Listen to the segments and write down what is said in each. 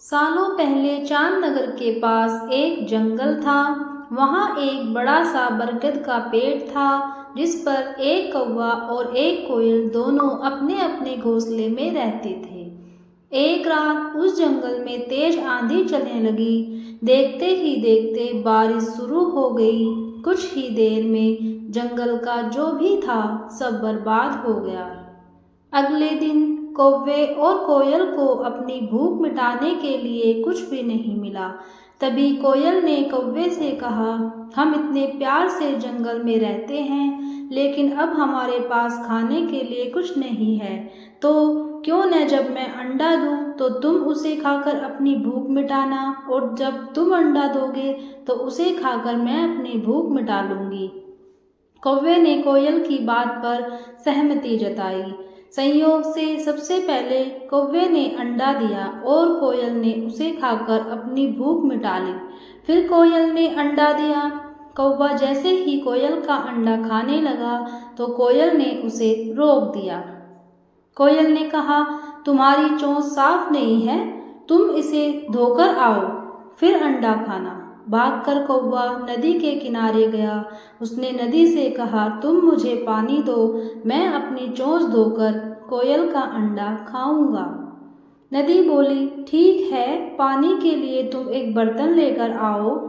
सालों पहले चांदनगर के पास एक जंगल था। वहाँ एक बड़ा सा बरगद का पेड़ था जिस पर एक कौवा और एक कोयल दोनों अपने अपने घोंसले में रहते थे। एक रात उस जंगल में तेज आंधी चलने लगी। देखते ही देखते बारिश शुरू हो गई। कुछ ही देर में जंगल का जो भी था सब बर्बाद हो गया। अगले दिन कौवे और कोयल को अपनी भूख मिटाने के लिए कुछ भी नहीं मिला। तभी कोयल ने कौवे से कहा, हम इतने प्यार से जंगल में रहते हैं, लेकिन अब हमारे पास खाने के लिए कुछ नहीं है, तो क्यों न जब मैं अंडा दूं तो तुम उसे खाकर अपनी भूख मिटाना, और जब तुम अंडा दोगे तो उसे खाकर मैं अपनी भूख मिटा लूंगी। कौवे ने कोयल की बात पर सहमति जताई। संयोग से सबसे पहले कौवे ने अंडा दिया और कोयल ने उसे खाकर अपनी भूख मिटा ली। फिर कोयल ने अंडा दिया। कौवा जैसे ही कोयल का अंडा खाने लगा तो कोयल ने उसे रोक दिया। कोयल ने कहा, तुम्हारी चोंच साफ नहीं है, तुम इसे धोकर आओ, फिर अंडा खाना। भागकर कौवा नदी के किनारे गया। उसने नदी से कहा, तुम मुझे पानी दो, मैं अपनी चोंच धोकर कोयल का अंडा खाऊंगा। नदी बोली, ठीक है, पानी के लिए तुम एक बर्तन लेकर आओ।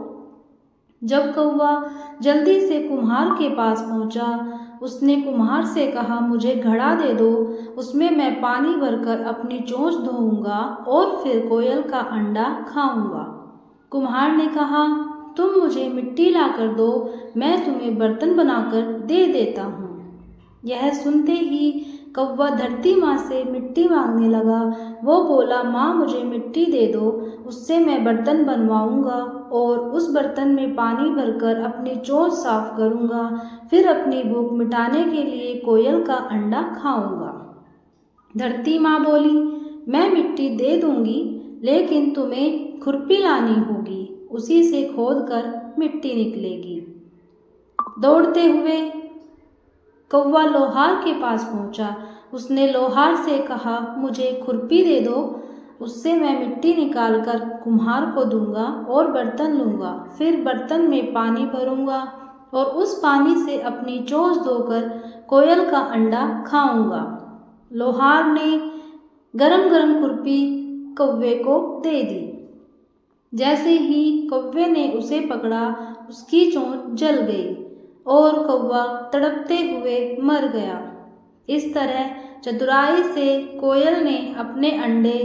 जब कौवा जल्दी से कुम्हार के पास पहुंचा, उसने कुम्हार से कहा, मुझे घड़ा दे दो, उसमें मैं पानी भरकर अपनी चोंच धोऊंगा और फिर कोयल का अंडा खाऊंगा। कुम्हार ने कहा, तुम मुझे मिट्टी लाकर दो, मैं तुम्हें बर्तन बनाकर दे देता हूँ। यह सुनते ही कौवा धरती माँ से मिट्टी मांगने लगा। वो बोला, माँ मुझे मिट्टी दे दो, उससे मैं बर्तन बनवाऊंगा और उस बर्तन में पानी भरकर अपनी चोंच साफ करूंगा, फिर अपनी भूख मिटाने के लिए कोयल का अंडा खाऊंगा। धरती माँ बोली, मैं मिट्टी दे दूंगी, लेकिन तुम्हें खुरपी लानी होगी, उसी से खोदकर मिट्टी निकलेगी। दौड़ते हुए कौवा लोहार के पास पहुंचा। उसने लोहार से कहा, मुझे खुरपी दे दो, उससे मैं मिट्टी निकालकर कुम्हार को दूंगा और बर्तन लूंगा, फिर बर्तन में पानी भरूंगा और उस पानी से अपनी चोंच धोकर कोयल का अंडा खाऊंगा। लोहार ने गरम गरम खुरपी कौवे को दे दी। जैसे ही कौवे ने उसे पकड़ा, उसकी चोंच जल गई और कौवा तड़पते हुए मर गया। इस तरह चतुराई से कोयल ने अपने अंडे